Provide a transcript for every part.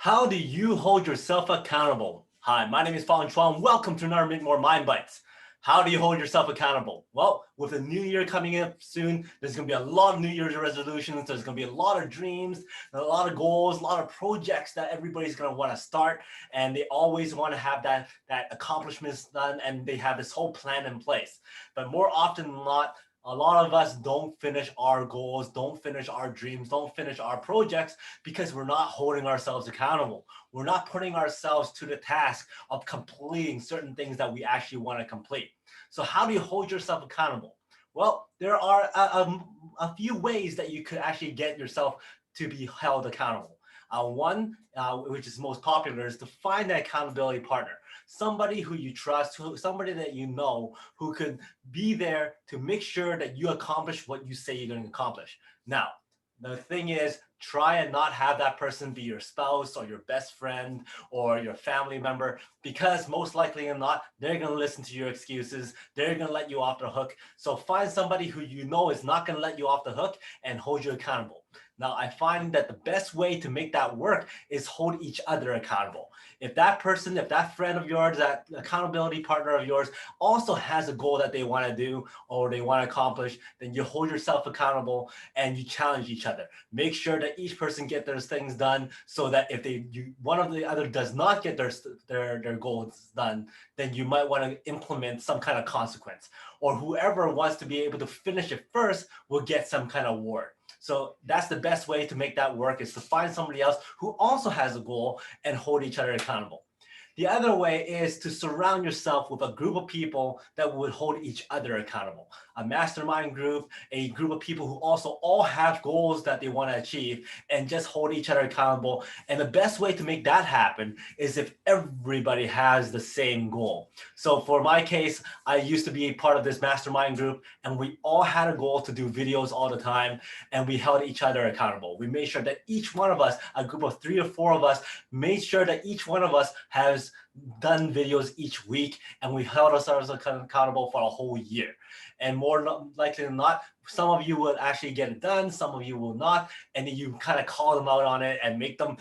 How do you hold yourself accountable? Hi, my name is Fong Chuan. Welcome to another More Mind Bites. How do you hold yourself accountable? Well, with the new year coming up soon, there's going to be a lot of New Year's resolutions. There's going to be a lot of dreams, a lot of goals, a lot of projects that everybody's going to want to start. And they always want to have that accomplishments done, and they have this whole plan in place. But more often than not, a lot of us don't finish our goals, don't finish our dreams, don't finish our projects because we're not holding ourselves accountable. We're not putting ourselves to the task of completing certain things that we actually want to complete. So how do you hold yourself accountable? Well, there are a few ways that you could actually get yourself to be held accountable. One, which is most popular, is to find an accountability partner. Somebody who you trust, somebody that you know who could be there to make sure that you accomplish what you say you're going to accomplish. Now, the thing is, try and not have that person be your spouse or your best friend or your family member, because most likely than not, they're going to listen to your excuses. They're going to let you off the hook. So find somebody who you know is not going to let you off the hook and hold you accountable. Now, I find that the best way to make that work is hold each other accountable. If that person, if that friend of yours, that accountability partner of yours also has a goal that they want to do or they want to accomplish, then you hold yourself accountable and you challenge each other. Make sure that each person get their things done, so that if one of the other does not get their goals done, then you might want to implement some kind of consequence, or whoever wants to be able to finish it first will get some kind of award. So that's the best way to make that work, is to find somebody else who also has a goal and hold each other accountable. The other way is to surround yourself with a group of people that would hold each other accountable. A mastermind group, a group of people who also all have goals that they want to achieve and just hold each other accountable. And the best way to make that happen is if everybody has the same goal. So for my case, I used to be a part of this mastermind group, and we all had a goal to do videos all the time, and we held each other accountable. We made sure that each one of us, a group of 3 or 4 of us, made sure that each one of us has done videos each week, and we held ourselves accountable for a whole year. And more likely than not, some of you will actually get it done, some of you will not, and then you kind of call them out on it and make them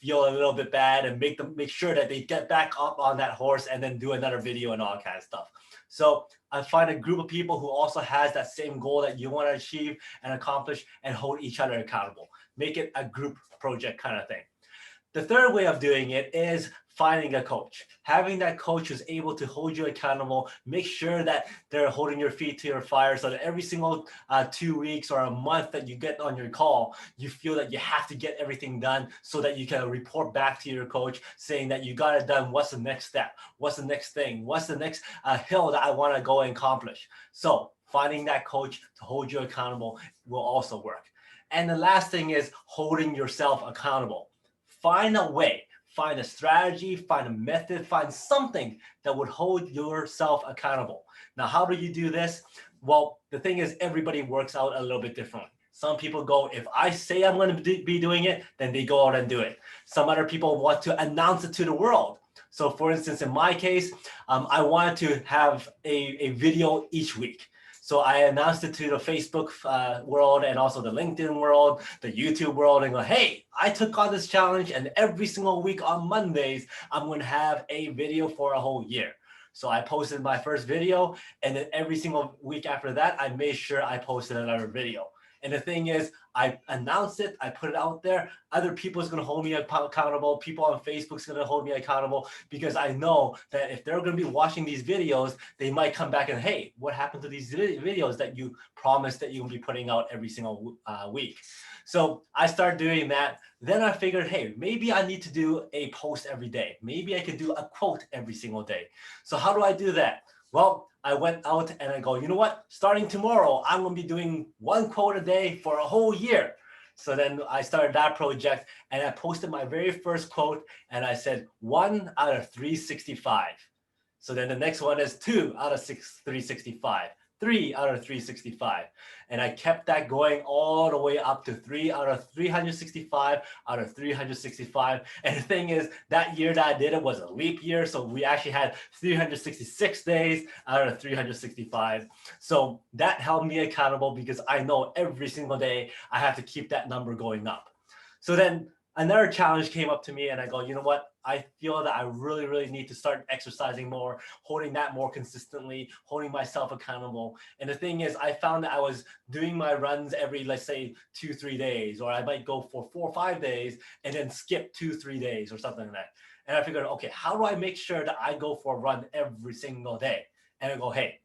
feel a little bit bad and make sure that they get back up on that horse and then do another video and all kind of stuff. So I find a group of people who also has that same goal that you want to achieve and accomplish, and hold each other accountable. Make it a group project kind of thing. The third way of doing it is finding a coach. Having that coach who's able to hold you accountable, make sure that they're holding your feet to your fire, so that every single 2 weeks or a month that you get on your call, you feel that you have to get everything done, so that you can report back to your coach saying that you got it done. What's the next step? What's the next thing? What's the next hill that I want to go and accomplish? So finding that coach to hold you accountable will also work. And the last thing is holding yourself accountable. Find a way, find a strategy, find a method, find something that would hold yourself accountable. Now, how do you do this? Well, the thing is, everybody works out a little bit differently. Some people go, if I say I'm going to be doing it, then they go out and do it. Some other people want to announce it to the world. So for instance, in my case, I wanted to have a video each week. So I announced it to the Facebook world and also the LinkedIn world, the YouTube world, and go, hey, I took on this challenge, and every single week on Mondays, I'm going to have a video for a whole year. So I posted my first video, and then every single week after that, I made sure I posted another video. And the thing is, I announced it, I put it out there. Other people is going to hold me accountable. People on Facebook is going to hold me accountable, because I know that if they're going to be watching these videos, they might come back and, hey, what happened to these videos that you promised that you'll be putting out every single week? So I started doing that. Then I figured, hey, maybe I need to do a post every day. Maybe I could do a quote every single day. So how do I do that? Well, I went out and I go, you know what? Starting tomorrow, I'm going to be doing 1 quote a day for a whole year. So then I started that project, and I posted my very first quote, and I said 1 out of 365. So then the next one is 2 out of 365. 3 out of 365. And I kept that going all the way up to 3 out of 365 out of 365. And the thing is, that year that I did it was a leap year. So we actually had 366 days out of 365. So that held me accountable, because I know every single day I have to keep that number going up. So then another challenge came up to me and I go, you know what? I feel that I really, really need to start exercising more, holding that more consistently, holding myself accountable. And the thing is, I found that I was doing my runs every, let's say 2-3 days, or I might go for 4 or 5 days and then skip 2-3 days or something like that. And I figured, okay, how do I make sure that I go for a run every single day? And I go, hey,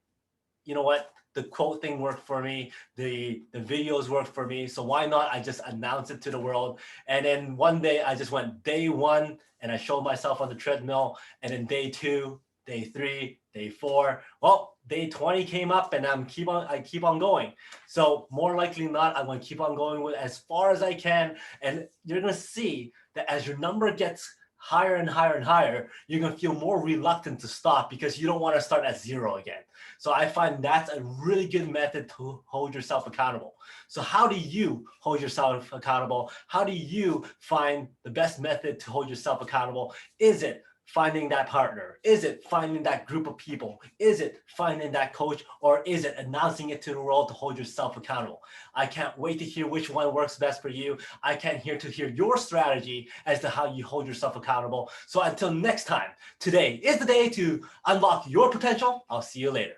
you know what? The quote thing worked for me. The videos worked for me. So why not? I just announce it to the world. And then one day I just went day 1 and I showed myself on the treadmill. And then day 2, day 3, day 4. Well, day 20 came up and I keep on going. So more likely than not, I'm going to keep on going with as far as I can. And you're going to see that as your number gets higher and higher and higher, you're going to feel more reluctant to stop because you don't want to start at 0 again. So I find that's a really good method to hold yourself accountable. So how do you hold yourself accountable? How do you find the best method to hold yourself accountable? Is it finding that partner? Is it finding that group of people? Is it finding that coach? Or is it announcing it to the world to hold yourself accountable? I can't wait to hear which one works best for you. I can't wait to hear your strategy as to how you hold yourself accountable. So until next time, today is the day to unlock your potential. I'll see you later.